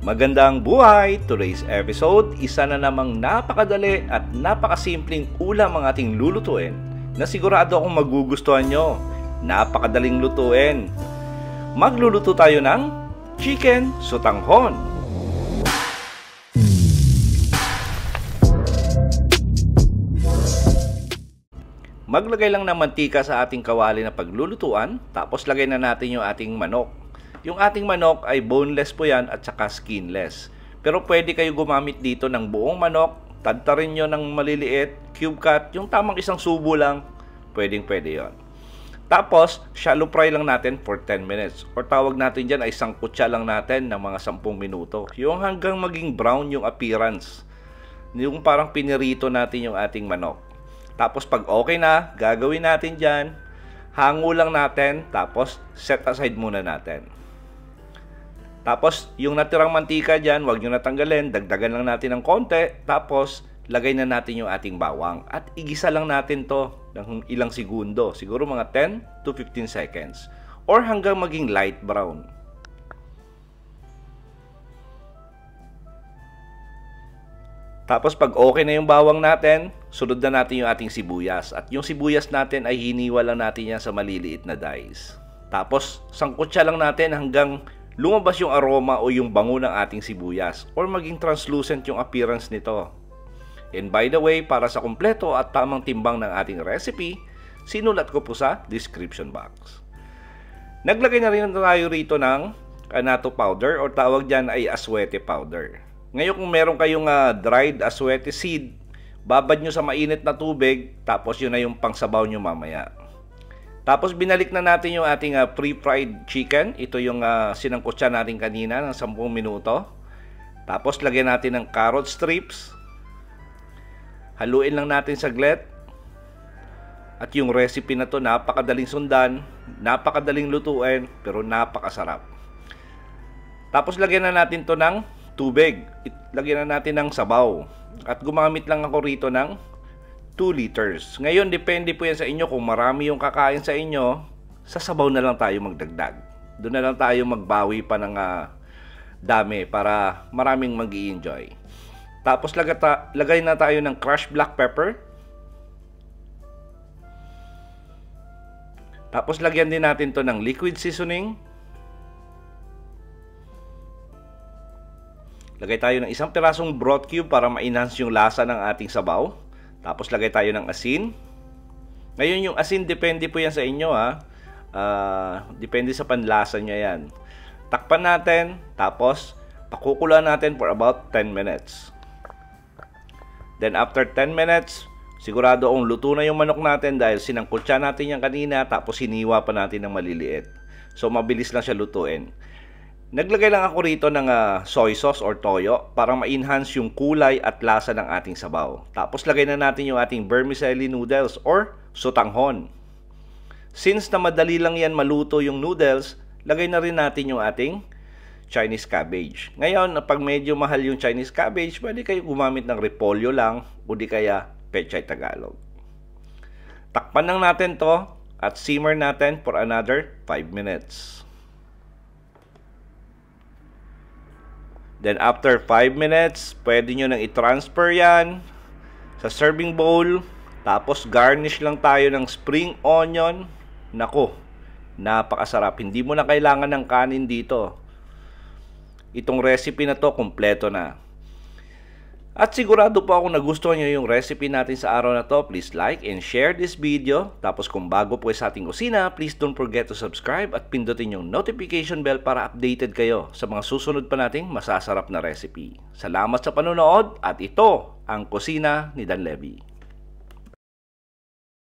Magandang buhay! Today's episode, isa na namang napakadali at napakasimpleng ulam ang ating lulutuin na sigurado akong magugustuhan nyo. Napakadaling lutuin. Magluluto tayo ng chicken sotanghon. Maglagay lang ng mantika sa ating kawali na paglulutuan, tapos lagay na natin yung ating manok. Yung ating manok ay boneless po yan at saka skinless. Pero pwede kayo gumamit dito ng buong manok, tadtarin nyo ng maliliit, cube cut, yung tamang isang subo lang, pwede yon. Tapos, shallow fry lang natin for 10 minutes. Or tawag natin dyan ay sangkutsa lang natin ng mga 10 minuto. Yung hanggang maging brown yung appearance. Yung parang pinirito natin yung ating manok. Tapos pag okay na, gagawin natin dyan, hango lang natin, tapos set aside muna natin. Tapos, yung natirang mantika dyan, huwag nyo natanggalin, dagdagan lang natin ng konti, tapos lagay na natin yung ating bawang. At igisa lang natin to ng ilang segundo, siguro mga 10 to 15 seconds. Or hanggang maging light brown. Tapos pag okay na yung bawang natin, sunod na natin yung ating sibuyas. At yung sibuyas natin ay hiniwa lang natin yan sa maliliit na dice. Tapos sangkutsa lang natin hanggang lumabas yung aroma o yung bango ng ating sibuyas or maging translucent yung appearance nito. And by the way, para sa kumpleto at tamang timbang ng ating recipe, sinulat ko po sa description box. Naglagay na rin tayo rito ng annatto powder or tawag dyan ay aswete powder. Ngayon kung meron kayong dried aswete seed, babad nyo sa mainit na tubig, tapos yun na yung pangsabaw nyo mamaya. Tapos binalik na natin yung ating pre-fried chicken. Ito yung sinangkutsa natin kanina ng 10 minuto. Tapos lagyan natin ng carrot strips. Haluin lang natin saglit. At yung recipe na to napakadaling sundan, napakadaling lutuin, pero napakasarap. Tapos lagyan na natin to ng tubig. Lagyan na natin ng sabaw. At gumamit lang ako rito ng 2 liters. Ngayon, depende po yan sa inyo. Kung marami yung kakain sa inyo, sa sabaw na lang tayo magdagdag. Doon na lang tayo magbawi pa ng dami para maraming mag-i-enjoy. Tapos lagay na tayo ng crushed black pepper. Tapos lagyan din natin to ng liquid seasoning. Lagay tayo ng isang pirasong broth cube para ma-enhance yung lasa ng ating sabaw. Tapos lagay tayo ng asin. Ngayon yung asin depende po yan sa inyo depende sa panlasa nyo yan. Takpan natin. Tapos pakukulaan natin for about 10 minutes. Then after 10 minutes, sigurado kung luto na yung manok natin dahil sinangkutsa natin yan kanina. Tapos hiniwa pa natin ng maliliit. So mabilis lang siya lutuin. Naglagay lang ako rito ng soy sauce or toyo para ma-enhance yung kulay at lasa ng ating sabaw. Tapos lagay na natin yung ating vermicelli noodles or sotanghon. Since na madali lang yan maluto yung noodles, lagay na rin natin yung ating Chinese cabbage. Ngayon, pag medyo mahal yung Chinese cabbage, pwede kayo gumamit ng repolyo lang o di kaya pechay Tagalog. Takpan lang natin to at simmer natin for another 5 minutes. Then after 5 minutes, pwede nyo nang i-transfer yan sa serving bowl. Tapos garnish lang tayo ng spring onion. Nako, napakasarap. Hindi mo na kailangan ng kanin dito. Itong recipe na to, kompleto na. At sigurado po ako nagustuhan nyo yung recipe natin sa araw na to. Please like and share this video. Tapos kung bago po sa ating kusina, please don't forget to subscribe at pindutin yung notification bell para updated kayo sa mga susunod pa nating masasarap na recipe. Salamat sa panonood at ito ang Kusina ni Dan Levy.